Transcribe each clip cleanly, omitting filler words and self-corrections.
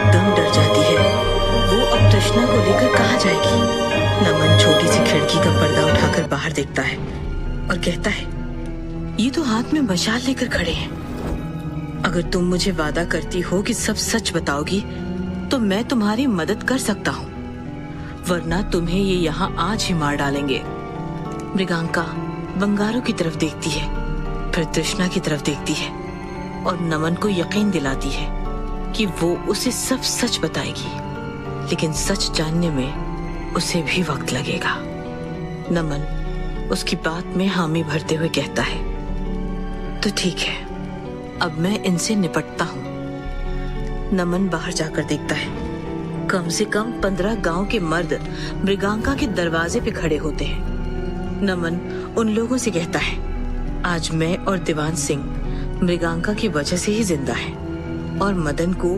एकदम डर जाती है। वो अब तृष्णा को लेकर कहाँ जाएगी? नमन छोटी सी खिड़की का पर्दा उठाकर बाहर देखता है और कहता है, ये तो हाथ में मशाल लेकर खड़े हैं। अगर तुम मुझे वादा करती हो कि सब सच बताओगी तो मैं तुम्हारी मदद कर सकता हूँ, वरना तुम्हें ये यहाँ आज ही मार डालेंगे। मृगांका बंगारू की तरफ देखती है, फिर तृष्णा की तरफ देखती है और नमन को यकीन दिलाती है कि वो उसे सब सच बताएगी, लेकिन सच जानने में उसे भी वक्त लगेगा। नमन उसकी बात में हामी भरते हुए कहता है, तो ठीक है, अब मैं इनसे निपटता हूँ। नमन बाहर जाकर देखता है, कम से कम 15 गांव के मर्द मृगांका के दरवाजे पे खड़े होते हैं। नमन उन लोगों से कहता है, आज मैं और दीवान सिंह मृगांका की वजह से ही जिंदा है और मदन को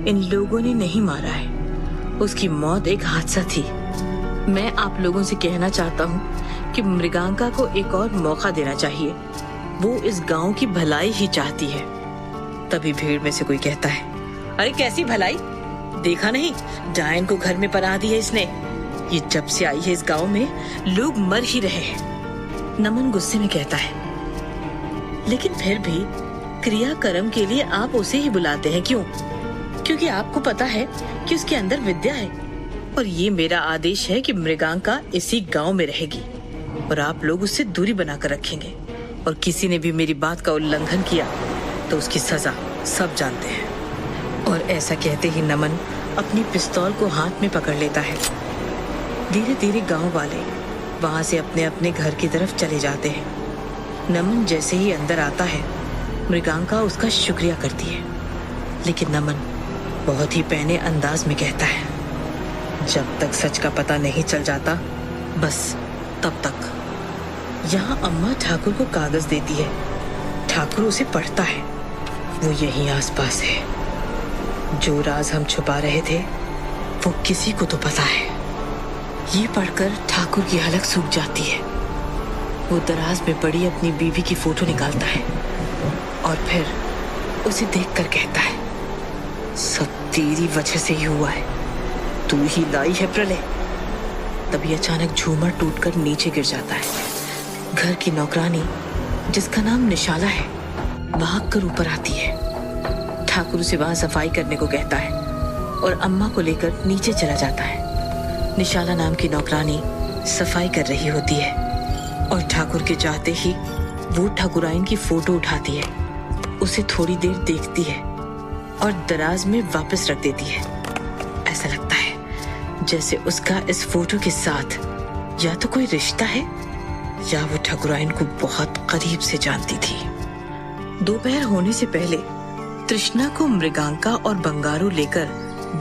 इन लोगों ने नहीं मारा है। उसकी मौत एक हादसा थी। मैं आप लोगों से कहना चाहता हूँ कि मृगांका को एक और मौका देना चाहिए। वो इस गांव की भलाई ही चाहती है। तभी भीड़ में से कोई कहता है, अरे कैसी भलाई? देखा नहीं, डायन को घर में पनाह दी है इसने। ये जब से आई है इस गांव में लोग मर ही रहे हैं। नमन गुस्से में कहता है, लेकिन फिर भी क्रियाकर्म के लिए आप उसे ही बुलाते हैं, क्यों? क्योंकि आपको पता है कि उसके अंदर विद्या है और ये मेरा आदेश है कि मृगांका इसी गांव में रहेगी और आप लोग उससे दूरी बनाकर रखेंगे। और किसी ने भी मेरी बात का उल्लंघन किया तो उसकी सजा सब जानते हैं। और ऐसा कहते ही नमन अपनी पिस्तौल को हाथ में पकड़ लेता है। धीरे धीरे गांव वाले वहां से अपने अपने घर की तरफ चले जाते हैं। नमन जैसे ही अंदर आता है, मृगांका उसका शुक्रिया करती है, लेकिन नमन बहुत ही पैने अंदाज में कहता है, जब तक सच का पता नहीं चल जाता, बस तब तक। यहाँ अम्मा ठाकुर को कागज देती है। ठाकुर उसे पढ़ता है। वो यहीं आसपास है। जो राज हम छुपा रहे थे वो किसी को तो पता है। ये पढ़कर ठाकुर की हलक सूख जाती है। वो दराज में पड़ी अपनी बीवी की फोटो निकालता है और फिर उसे देखकर कहता है, सब तेरी वजह से ही हुआ है, तू ही लाई है प्रलय। तभी अचानक झूमर टूटकर नीचे गिर जाता है। घर की नौकरानी, जिसका नाम निशाला है, भाग कर ऊपर आती है। ठाकुर उसे वहां सफाई करने को कहता है और अम्मा को लेकर नीचे चला जाता है। निशाला नाम की नौकरानी सफाई कर रही होती है और ठाकुर के जाते ही वो ठाकुराइन की फोटो उठाती है, उसे थोड़ी देर देखती है और दराज में वापस रख देती है। ऐसा लगता है जैसे उसका इस फोटो के साथ या तो कोई रिश्ता है या वो ठाकुराइन को बहुत करीब से जानती थी। दोपहर होने से पहले तृष्णा को मृगांका और बंगारू लेकर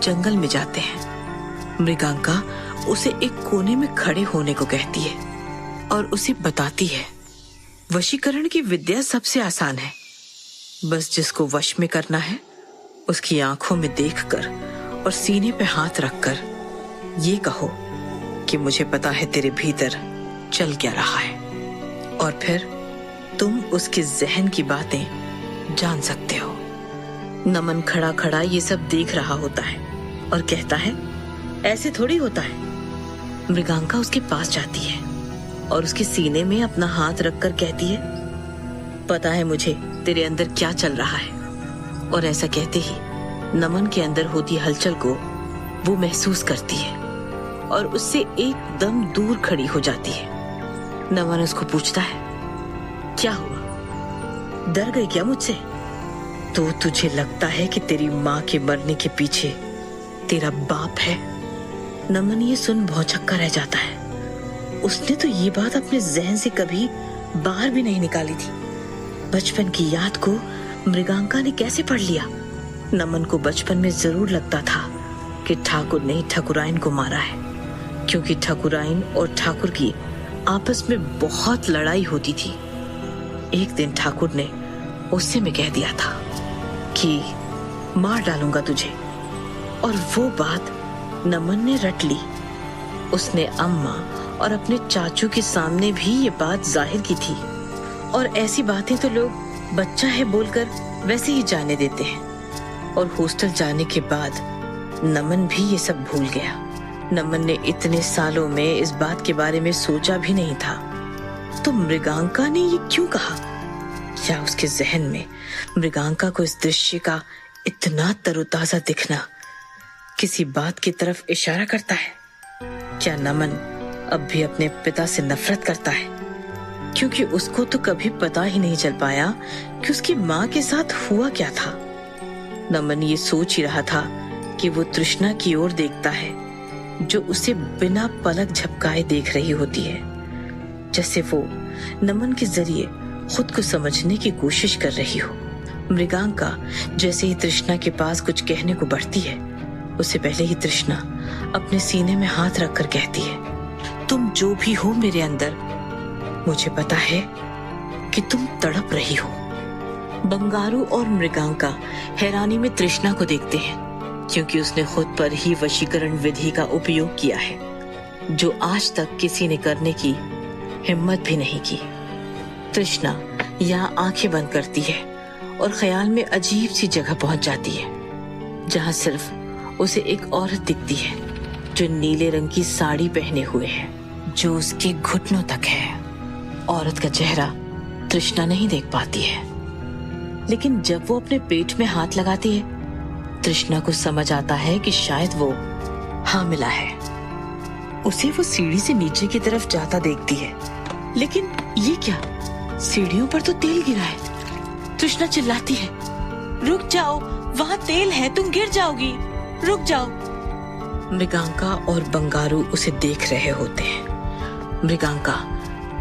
जंगल में जाते हैं। मृगांका उसे एक कोने में खड़े होने को कहती है और उसे बताती है, वशीकरण की विद्या सबसे आसान है। बस जिसको वश में करना है उसकी आंखों में देखकर और सीने पे हाथ रखकर ये कहो कि मुझे पता है तेरे भीतर चल क्या रहा है, और फिर तुम उसके जहन की बातें जान सकते हो। नमन खड़ा खड़ा ये सब देख रहा होता है और कहता है, ऐसे थोड़ी होता है। मृगांका उसके पास जाती है और उसके सीने में अपना हाथ रखकर कहती है, पता है मुझे तेरे अंदर क्या चल रहा है। और ऐसा कहते ही नमन के अंदर होती हलचल को वो महसूस करती है और उससे एकदम दूर खड़ी हो जाती है। नमन उसको पूछता है, क्या हुआ? डर गई क्या मुझसे? तो तुझे लगता है कि तेरी माँ के मरने के पीछे तेरा बाप है? नमन ये सुन भौचक्का रह जाता है। उसने तो ये बात अपने जहन से कभी बाहर भी नहीं निकाली थी। बचपन की याद को मृगांका ने कैसे पढ़ लिया? नमन को बचपन में जरूर लगता था कि ठाकुर ने ठाकुराइन को मारा है, क्योंकि ठाकुराइन और ठाकुर की आपस में बहुत लड़ाई होती थी। एक दिन ठाकुर ने गुस्से में कह दिया था कि मार डालूंगा तुझे, और वो बात नमन ने रट ली। उसने अम्मा और अपने चाचू के सामने भी ये बात जाहिर की थी, और ऐसी बातें तो लोग बच्चा है बोलकर वैसे ही जाने देते हैं। और हॉस्टल जाने के बाद नमन भी ये सब भूल गया। नमन ने इतने सालों में इस बात के बारे में सोचा भी नहीं था। तो मृगांका ने ये क्यों कहा? क्या उसके जहन में मृगांका को इस दृश्य का इतना तरोताजा दिखना किसी बात की तरफ इशारा करता है? क्या नमन अब भी अपने पिता से नफरत करता है? क्योंकि उसको तो कभी पता ही नहीं चल पाया कि उसकी माँ के साथ हुआ क्या था। नमन ये सोच ही रहा था कि वो तृष्णा की ओर देखता है, जो उसे बिना पलक झपकाए देख रही होती है, जैसे वो नमन के जरिए खुद को समझने की कोशिश कर रही हो। मृगांका जैसे ही तृष्णा के पास कुछ कहने को बढ़ती है, उससे पहले ही तृष्णा अपने सीने में हाथ रखकर कहती है, तुम जो भी हो मेरे अंदर, मुझे पता है कि तुम तड़प रही हो। बंगारू और मृगांका हैरानी में तृष्णा को देखते हैं, क्योंकि उसने खुद पर ही वशीकरण विधि का उपयोग किया है, जो आज तक किसी ने करने की हिम्मत भी नहीं की। तृष्णा यहाँ आंखें बंद करती है और ख्याल में अजीब सी जगह पहुंच जाती है, जहां सिर्फ उसे एक औरत दिखती है, जो नीले रंग की साड़ी पहने हुए है, जो उसके घुटनों तक है। औरत का चेहरा तृष्णा नहीं देख पाती है, लेकिन जब वो अपने पेट में हाथ लगाती है, तृष्णा को समझ आता है कि शायद वो हामिला है। उसे वो सीढ़ी से नीचे की तरफ जाता देखती है, लेकिन ये क्या? सीढ़ियों पर तो तेल गिरा है। तृष्णा चिल्लाती है, रुक जाओ, वहाँ तेल है, तुम गिर जाओगी, रुक जाओ। मृगांका और बंगारू उसे देख रहे होते हैं। मृगांका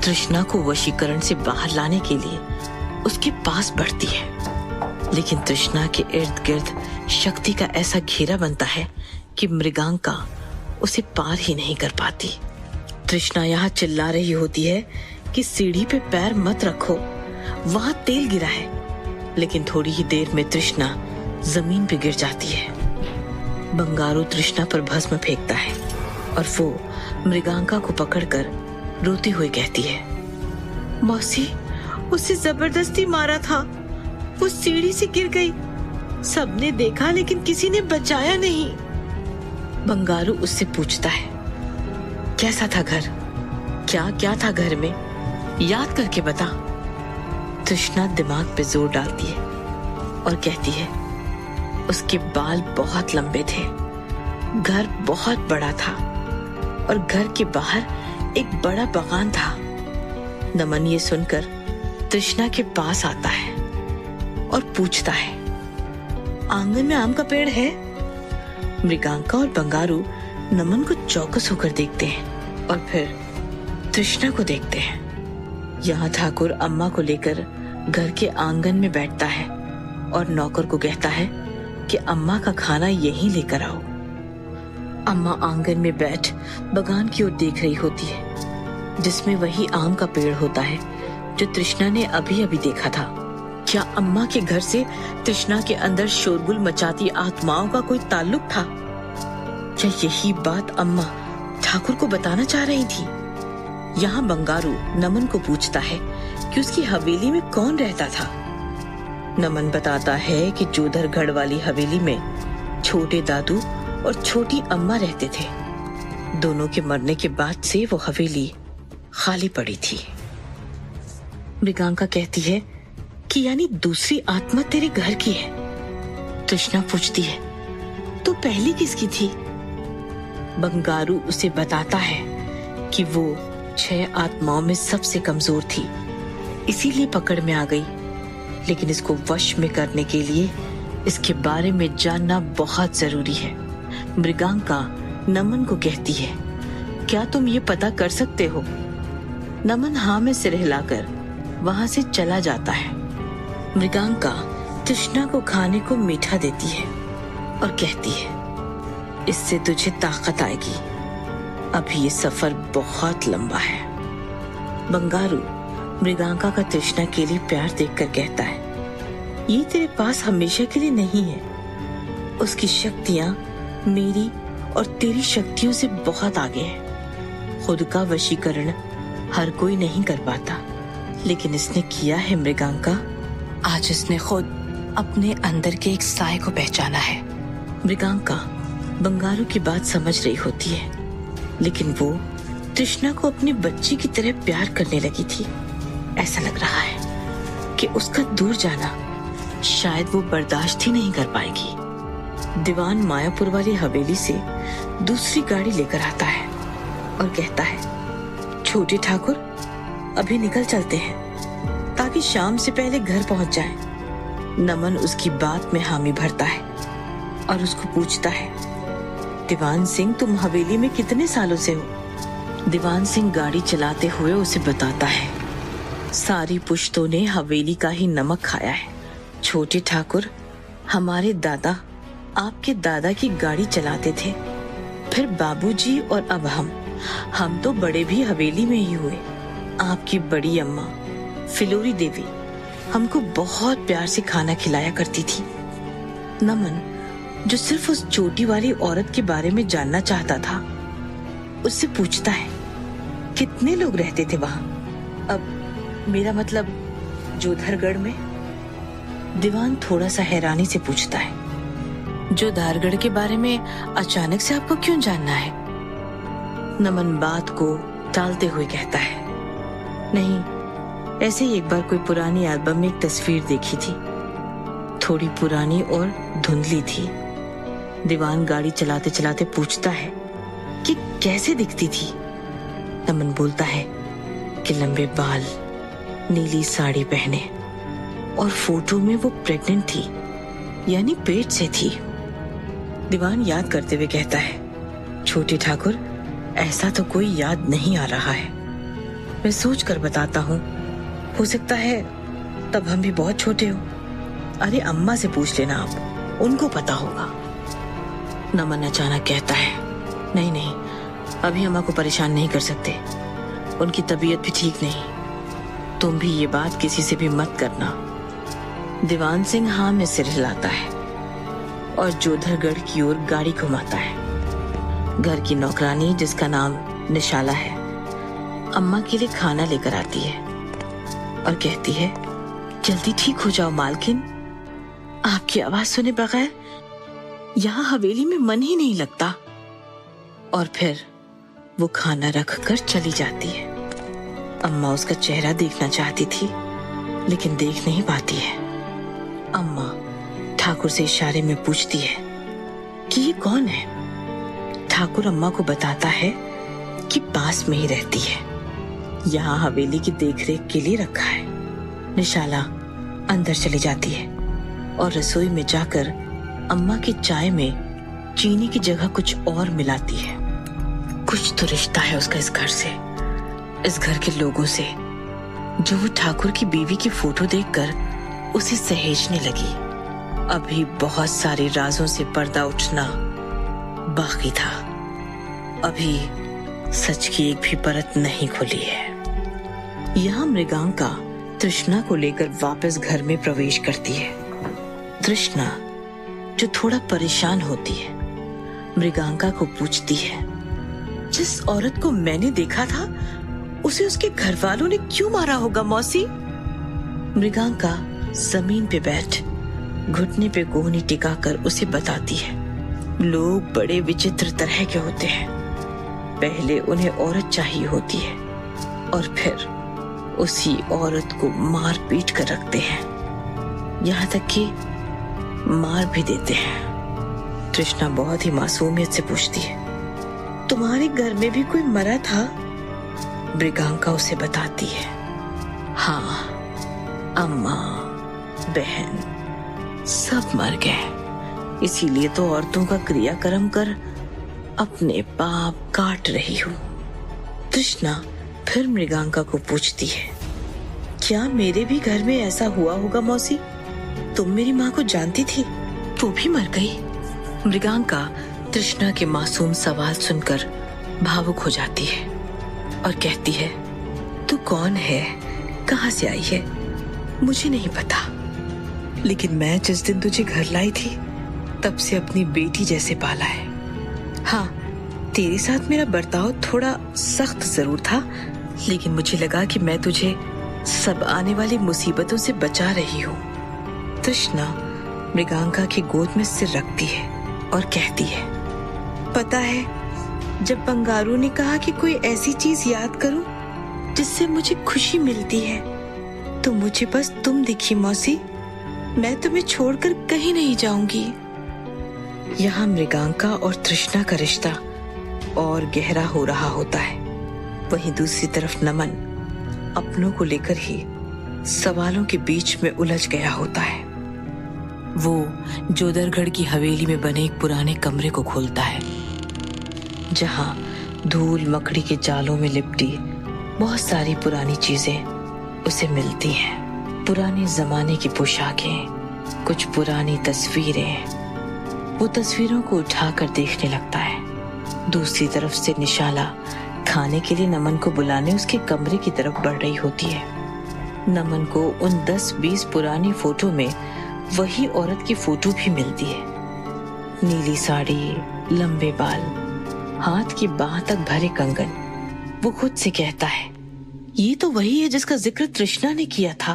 तृष्णा को वशीकरण से बाहर लाने के लिए उसके पास बढ़ती है, लेकिन तृष्णा के इर्द गिर्द शक्ति का ऐसा घेरा बनता है कि मृगांका उसे पार ही नहीं कर पाती। तृष्णा यहाँ चिल्ला रही होती है कि सीढ़ी पे पैर मत रखो, वहां तेल गिरा है, लेकिन थोड़ी ही देर में तृष्णा जमीन पे गिर जाती है। बंगारू तृष्णा पर भस्म फेंकता है और वो मृगांका को पकड़कर रोती हुई कहती है, मौसी, उसे जबरदस्ती मारा था, वो सीढ़ी से गिर गई। सबने देखा लेकिन किसी ने बचाया नहीं। बंगारू उससे पूछता है, कैसा था घर? क्या क्या था घर में? याद करके बता। तृष्णा दिमाग पे जोर डालती है और कहती है, उसके बाल बहुत लंबे थे, घर बहुत बड़ा था और घर के बाहर एक बड़ा बगान था। नमन ये सुनकर तृष्णा के पास आता है और पूछता है, आंगन में आम का पेड़ है? मृगांका और बंगारू नमन को चौकस होकर देखते हैं और फिर तृष्णा को देखते हैं। यहाँ ठाकुर अम्मा को लेकर घर के आंगन में बैठता है और नौकर को कहता है कि अम्मा का खाना यहीं लेकर आओ। अम्मा आंगन में बैठ बगान की ओर देख रही होती है, जिसमें वही आम का पेड़ होता है जो तृष्णा ने अभी अभी देखा था। क्या अम्मा के घर से तृष्णा के अंदर शोरगुल मचाती आत्माओं का कोई ताल्लुक था? क्या यही बात अम्मा ठाकुर को बताना चाह रही थी? यहाँ बंगारू नमन को पूछता है कि उसकी हवेली में कौन रहता था। नमन बताता है कि जोधरगढ़ वाली हवेली में छोटे दादू और छोटी अम्मा रहते थे। दोनों के मरने के बाद से वो हवेली खाली पड़ी थी। मृगांका कहती है कि यानी दूसरी आत्मा तेरे घर की है। तृष्णा पूछती है, तो पहली किसकी थी? बंगारू उसे बताता है कि वो 6 आत्माओं में सबसे कमजोर थी, इसीलिए पकड़ में आ गई। लेकिन इसको वश में करने के लिए इसके बारे में जानना बहुत जरूरी है। मृगांका नमन को कहती है, क्या तुम ये पता कर सकते हो? नमन हाँ में सिर हिलाकर वहां से चला जाता है। मृगांका तृष्णा को खाने को मीठा देती है और कहती है, इससे तुझे ताकत आएगी, अभी ये सफर बहुत लंबा है। बंगारू मृगांका का तृष्णा के लिए प्यार देखकर कहता है, ये तेरे पास हमेशा के लिए नहीं है। उसकी शक्तियां मेरी और तेरी शक्तियों से बहुत आगे है। खुद का वशीकरण हर कोई नहीं कर पाता, लेकिन इसने किया है मृगांका। आज इसने खुद अपने अंदर के एक साए को पहचाना है। मृगांका बंगारू की बात समझ रही होती है, लेकिन वो तृष्णा को अपनी बच्ची की तरह प्यार करने लगी थी। ऐसा लग रहा है कि उसका दूर जाना शायद वो बर्दाश्त ही नहीं कर पाएगी। दीवान मायापुर वाली हवेली से दूसरी गाड़ी लेकर आता है और कहता है, छोटे ठाकुर अभी निकल चलते हैं ताकि शाम से पहले घर पहुंच जाएं। नमन उसकी बात में हामी भरता है और उसको पूछता है, दीवान सिंह तुम हवेली में कितने सालों से हो? दीवान सिंह गाड़ी चलाते हुए उसे बताता है, सारी पुश्तों ने हवेली का ही नमक खाया है। छोटे ठाकुर हमारे दादा आपके दादा की गाड़ी चलाते थे, फिर बाबूजी और अब हम तो बड़े भी हवेली में ही हुए। आपकी बड़ी अम्मा फिलोरी देवी हमको बहुत प्यार से खाना खिलाया करती थी। नमन, जो सिर्फ उस छोटी वाली औरत के बारे में जानना चाहता था, उससे पूछता है, कितने लोग रहते थे वहां? अब मेरा मतलब जोधरगढ़ में? दीवान थोड़ा सा हैरानी से पूछता है, जोधरगढ़ के बारे में अचानक से आपको क्यों जानना है? नमन बात को टालते हुए कहता है, नहीं, ऐसे ही एक बार कोई पुरानी एल्बम में एक तस्वीर देखी थी, थोड़ी पुरानी और धुंधली थी। दीवान गाड़ी चलाते चलाते पूछता है कि कैसे दिखती थी? नमन बोलता है कि लंबे बाल, नीली साड़ी पहने और फोटो में वो प्रेग्नेंट थी, यानी पेट से थी। दीवान याद करते हुए कहता है, छोटे ठाकुर ऐसा तो कोई याद नहीं आ रहा है, मैं सोच कर बताता हूँ, हो सकता है तब हम भी बहुत छोटे हो। अरे अम्मा से पूछ लेना, आप उनको पता होगा। नमन अचानक कहता है, नहीं नहीं, अभी अम्मा को परेशान नहीं कर सकते, उनकी तबीयत भी ठीक नहीं, तुम भी ये बात किसी से भी मत करना। दीवान सिंह हाँ में सिर हिलाता है और जोधरगढ़ की ओर गाड़ी घुमाता है। घर की नौकरानी, जिसका नाम निशाला है, अम्मा के लिए खाना लेकर आती है और कहती है, जल्दी ठीक हो जाओ मालकिन, आपकी आवाज सुने बगैर यहाँ हवेली में मन ही नहीं लगता। और फिर वो खाना रख कर चली जाती है। अम्मा उसका चेहरा देखना चाहती थी, लेकिन देख नहीं पाती है। अम्मा ठाकुर से इशारे में पूछती है कि ये कौन है? ठाकुर अम्मा को बताता है कि पास में ही रहती है, यहाँ हवेली की देखरेख के लिए रखा है। निशाला अंदर चली जाती है और रसोई में जाकर अम्मा की चाय में चीनी की जगह कुछ और मिलाती है। कुछ तो रिश्ता है उसका इस घर से, इस घर के लोगों से, जो वो ठाकुर की बीवी की फोटो देखकर उसे सहेजने लगी। अभी बहुत सारे राजों से पर्दा उठना बाकी था, अभी सच की एक भी परत नहीं खुली है। यहाँ मृगांका तृष्णा को लेकर वापस घर में प्रवेश करती है। तृष्णा, जो थोड़ा परेशान होती है, मृगांका को पूछती है, जिस औरत को मैंने देखा था उसे उसके घर वालों ने क्यों मारा होगा मौसी? मृगांका जमीन पे बैठ घुटने पे कोहनी टिकाकर उसे बताती है, लोग बड़े विचित्र तरह के होते हैं। पहले उन्हें औरत चाहिए होती है और फिर उसी औरत को मार पीट कर रखते हैं, यहाँ तक कि मार भी देते हैं। तृष्णा बहुत ही मासूमियत से पूछती है, तुम्हारे घर में भी कोई मरा था? मृगांका उसे बताती है, हाँ, अम्मा, बहन सब मर गए, इसीलिए तो औरतों का क्रियाक्रम कर अपने पाप काट रही हूँ। तृष्णा फिर मृगांका को पूछती है, क्या मेरे भी घर में ऐसा हुआ होगा मौसी? तुम मेरी माँ को जानती थी, वो भी मर गई। मृगांका तृष्णा के मासूम सवाल सुनकर भावुक हो जाती है और कहती है, तू कौन है, कहाँ से आई है? मुझे नहीं पता, लेकिन मैं जिस दिन तुझे घर लाई थी तब से अपनी बेटी जैसे पाला है। हाँ, तेरे साथ मेरा बर्ताव थोड़ा सख्त जरूर था, लेकिन मुझे लगा कि मैं तुझे सब आने वाली मुसीबतों से बचा रही हूँ। तृष्णा मृगांका की गोद में सिर रखती है और कहती है, पता है, जब बंगारू ने कहा कि कोई ऐसी चीज याद करूं जिससे मुझे खुशी मिलती है, तो मुझे बस तुम दिखी मौसी। मैं तुम्हें छोड़कर कहीं नहीं जाऊंगी। यहाँ मृगांका और तृष्णा का रिश्ता और गहरा हो रहा होता है। वहीं दूसरी तरफ नमन अपनों को लेकर ही सवालों के बीच में उलझ गया होता है। वो जोधरगढ़ की हवेली में बने एक पुराने कमरे को खोलता है, जहाँ धूल मकड़ी के जालों में लिपटी बहुत सारी पुरानी चीजें उसे मिलती हैं। पुराने जमाने की पोशाकें, कुछ पुरानी तस्वीरें। वो तस्वीरों को उठाकर देखने लगता है। दूसरी तरफ से निशाला खाने के लिए नमन को बुलाने उसके कमरे की तरफ बढ़ रही होती है। नमन को उन 10-20 पुरानी फोटो में वही औरत की फोटो भी मिलती है। नीली साड़ी, लंबे बाल, हाथ की बाह तक भरे कंगन। वो खुद से कहता है, ये तो वही है जिसका जिक्र तृष्णा ने किया था।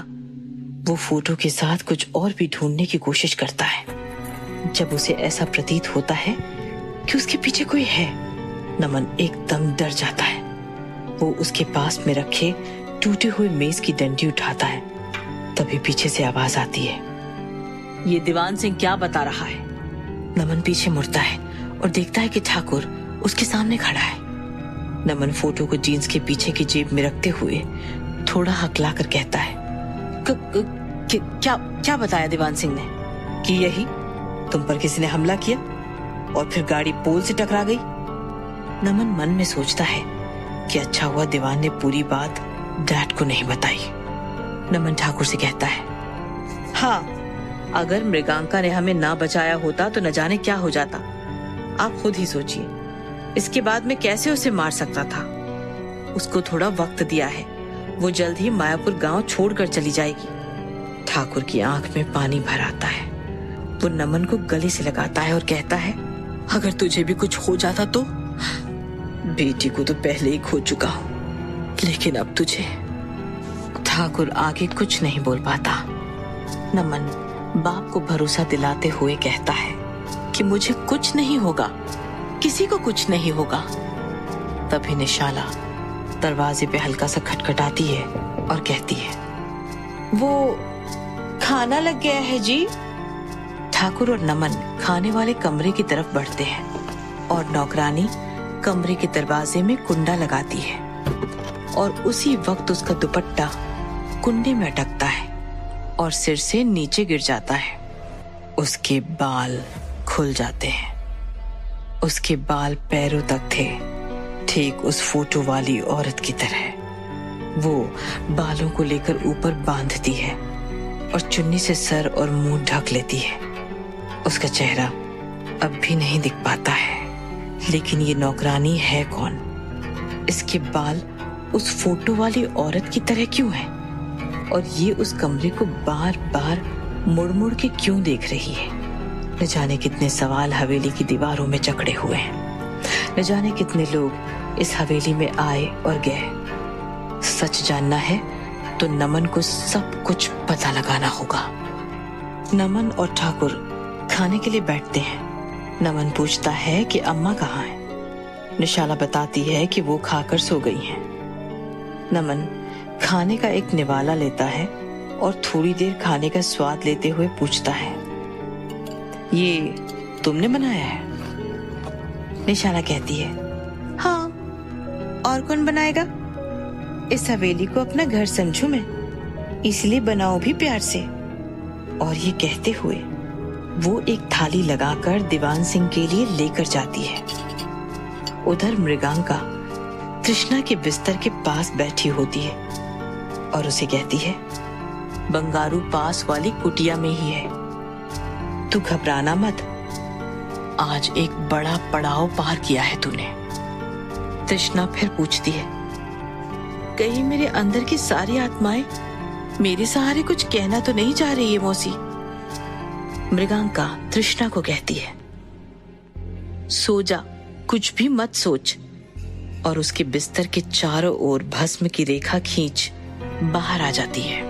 वो फोटो के साथ कुछ और भी ढूंढने की कोशिश करता है। जब उसे ऐसा प्रतीत होता है कि उसके पीछे कोई है, नमन एकदम डर जाता है। वो उसके पास में रखे टूटे हुए मेज की डंडी उठाता है। तभी पीछे से आवाज आती है, ये दीवान सिंह क्या बता रहा है? नमन पीछे मुड़ता है और देखता है कि ठाकुर उसके सामने खड़ा है। नमन फोटो को जीन्स के पीछे की जेब में रखते हुए थोड़ा हकला कर कहता है, क्या बताया दीवान सिंह ने? कि यही तुम पर किसी ने हमला किया और फिर गाड़ी पोल से टकरा गई। नमन मन में सोचता है कि अच्छा हुआ दीवान ने पूरी बात डैड को नहीं बताई। नमन ठाकुर से कहता है, हाँ, अगर मृगांका ने हमें ना बचाया होता तो न जाने क्या हो जाता। आप खुद ही सोचिए, इसके बाद में कैसे उसे मार सकता था। उसको थोड़ा वक्त दिया है, वो जल्द ही मायापुर गांव छोड़कर चली जाएगी। ठाकुर की आंख में पानी भर आता है। वो नमन को गले से लगाता है और कहता है, अगर तुझे भी कुछ हो जाता तो? बेटी को तो पहले ही खो चुका हूं, लेकिन अब तुझे। ठाकुर आगे कुछ नहीं बोल पाता। नमन बाप को भरोसा दिलाते हुए कहता है कि मुझे कुछ नहीं होगा, किसी को कुछ नहीं होगा। तभी निशाला दरवाजे पे हल्का सा खटखटाती है और कहती है, वो खाना लग गया है जी। ठाकुर और नमन खाने वाले कमरे की तरफ बढ़ते हैं और नौकरानी कमरे के दरवाजे में कुंडा लगाती है और उसी वक्त उसका दुपट्टा कुंडे में अटकता है और सिर से नीचे गिर जाता है। उसके बाल खुल जाते हैं। उसके बाल पैरों तक थे, ठीक उस फोटो वाली औरत की तरह। वो बालों को लेकर ऊपर बांधती है और चुन्नी से सर और मुंह ढक लेती है। उसका चेहरा अब भी नहीं दिख पाता है, लेकिन ये नौकरानी है कौन? इसके बाल उस फोटो वाली औरत की तरह क्यों हैं? और ये उस कमरे को बार बार मुड़ मुड़ के क्यों देख रही है? न जाने कितने सवाल हवेली की दीवारों में जकड़े हुए हैं। न जाने कितने लोग इस हवेली में आए और गए। सच जानना है तो नमन को सब कुछ पता लगाना होगा। नमन और ठाकुर खाने के लिए बैठते हैं। नमन पूछता है कि अम्मा कहाँ है? निशाला बताती है कि वो खाकर सो गई हैं। नमन खाने का एक निवाला लेता है और थोड़ी देर खाने का स्वाद लेते हुए पूछता है, ये तुमने बनाया है? निशाला कहती है, हाँ, और कौन बनाएगा? इस हवेली को अपना घर समझू मैं, इसलिए बनाओ भी प्यार से। और ये कहते हुए वो एक थाली लगाकर दीवान सिंह के लिए लेकर जाती है। उधर मृगांका तृष्णा के बिस्तर के पास बैठी होती है और उसे कहती है, बंगारू पास वाली कुटिया में ही है, तू घबराना मत, आज एक बड़ा पड़ाव पार किया है तूने। तृष्णा फिर पूछती है, कहीं मेरे अंदर की सारी आत्माएं मेरे सहारे कुछ कहना तो नहीं चाह रही है मौसी? मृगांका तृष्णा को कहती है, सो जा, कुछ भी मत सोच। और उसके बिस्तर के चारों ओर भस्म की रेखा खींच बाहर आ जाती है।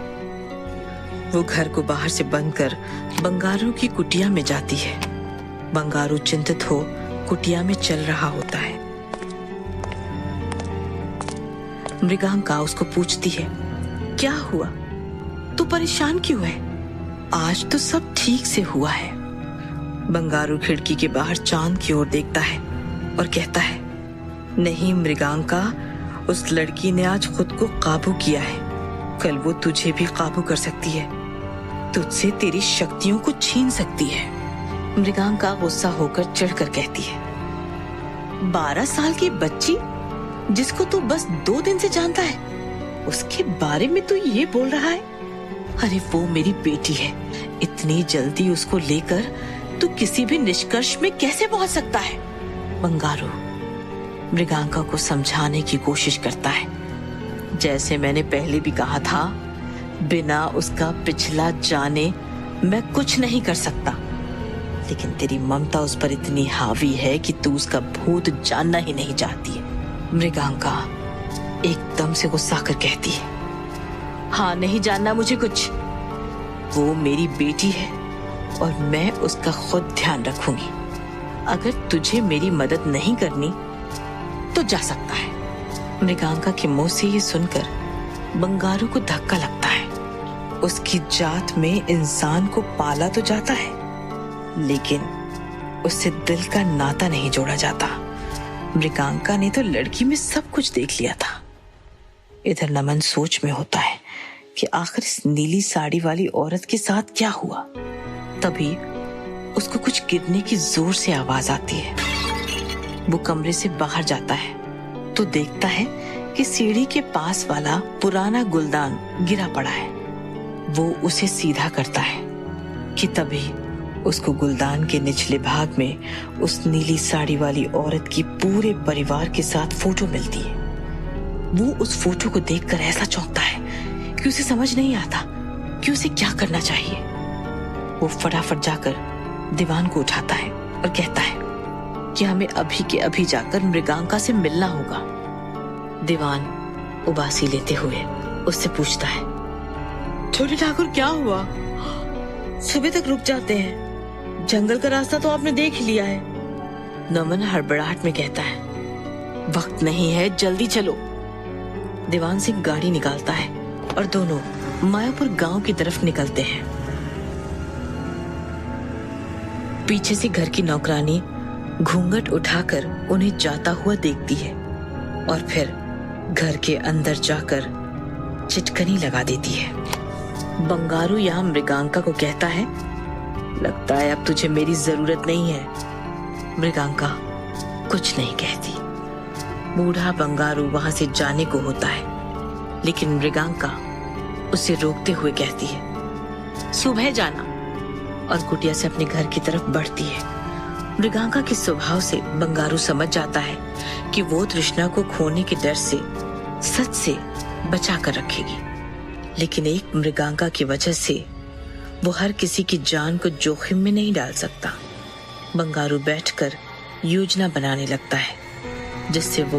वो घर को बाहर से बंद कर बंगारू की कुटिया में जाती है। बंगारू चिंतित हो कुटिया में चल रहा होता है। मृगांका उसको पूछती है, क्या हुआ? तू परेशान क्यों है? आज तो सब ठीक से हुआ है। बंगारू खिड़की के बाहर चांद की ओर देखता है और कहता है, नहीं मृगांका, उस लड़की ने आज खुद को काबू किया है, कल वो तुझे भी काबू कर सकती है, तुझसे तेरी शक्तियों को छीन सकती है। मृगांका गुस्सा होकर चिढ़कर कहती है, 12 साल की बच्ची जिसको तू बस 2 दिन से जानता है, उसके बारे में तू ये बोल रहा है? अरे वो मेरी बेटी है, इतनी जल्दी उसको लेकर तू किसी भी निष्कर्ष में कैसे पहुंच सकता है? बंगारू मृगांका को समझाने की कोशिश करता है, जैसे मैंने पहले भी कहा था, बिना उसका पिछला जाने मैं कुछ नहीं कर सकता, लेकिन तेरी ममता उस पर इतनी हावी है कि तू उसका भूत जानना ही नहीं चाहती है। मृगांका एकदम से गुस्सा कर कहती है, हाँ, नहीं जानना मुझे कुछ। वो मेरी बेटी है और मैं उसका खुद ध्यान रखूंगी। अगर तुझे मेरी मदद नहीं करनी तो जा सकता है। मृगांका के मुंह से ये सुनकर बंगारू को धक्का लगता है। उसकी जात में इंसान को पाला तो जाता है, लेकिन उससे दिल का नाता नहीं जोड़ा जाता। मृगांका ने तो लड़की में सब कुछ देख लिया था। इधर नमन सोच में होता है कि आखिर इस नीली साड़ी वाली औरत के साथ क्या हुआ। तभी उसको कुछ गिरने की जोर से आवाज आती है। वो कमरे से बाहर जाता है तो देखता है कि सीढ़ी के पास वाला पुराना गुलदान गिरा पड़ा है। वो उसे सीधा करता है कि तभी उसको गुलदान के निचले भाग में उस नीली साड़ी वाली औरत की पूरे परिवार के साथ फोटो मिलती है। वो उस फोटो को देखकर ऐसा चौंकता है कि उसे समझ नहीं आता कि उसे क्या करना चाहिए। वो फटाफट जाकर दीवान को उठाता है और कहता है कि हमें अभी के अभी जाकर मृगांका से मिलना होगा। दीवान उबासी लेते हुए उससे पूछता है, छोटे ठाकुर क्या हुआ? सुबह तक रुक जाते हैं, जंगल का रास्ता तो आपने देख लिया है। नमन हड़बड़ाहट में कहता है, वक्त नहीं है, जल्दी चलो। दीवान सिंह गाड़ी निकालता है और दोनों मायापुर गांव की तरफ निकलते हैं। पीछे से घर की नौकरानी घूंघट उठाकर उन्हें जाता हुआ देखती है और फिर घर के अंदर जाकर चिटकनी लगा देती है। बंगारू यहाँ मृगांका को कहता है, लगता है अब तुझे मेरी जरूरत नहीं है। मृगांका कुछ नहीं कहती। बूढ़ा बंगारू वहां से जाने को होता है, लेकिन मृगांका उसे रोकते हुए कहती है, सुबह जाना, और कुटिया से अपने घर की तरफ बढ़ती है। मृगांका के स्वभाव से बंगारू समझ जाता है कि वो तृष्णा को खोने के डर से सच से बचा कर रखेगी, लेकिन एक मृगांका की वजह से वो हर किसी की जान को जोखिम में नहीं डाल सकता। बंगारू बैठकर योजना बनाने लगता है जिससे वो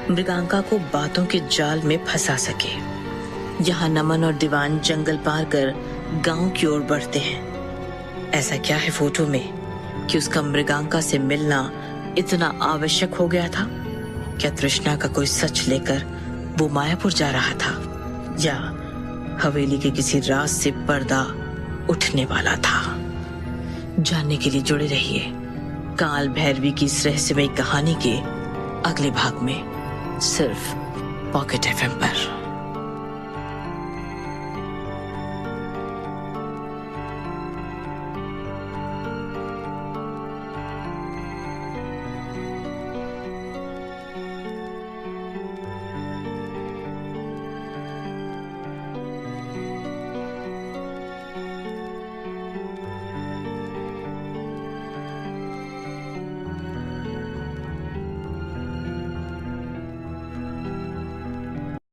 मृगांका को बातों के जाल में फंसा सके। यहाँ नमन और दीवान जंगल पार कर गांव की ओर बढ़ते हैं। ऐसा क्या है फोटो में कि उसका मृगांका से मिलना इतना आवश्यक हो गया था? क्या तृष्णा का कोई सच लेकर वो मायापुर जा रहा था, या हवेली के किसी राज से पर्दा उठने वाला था? जानने के लिए जुड़े रहिए काल भैरवी की इस रहस्यमयी कहानी के अगले भाग में, सिर्फ पॉकेट एफएम पर।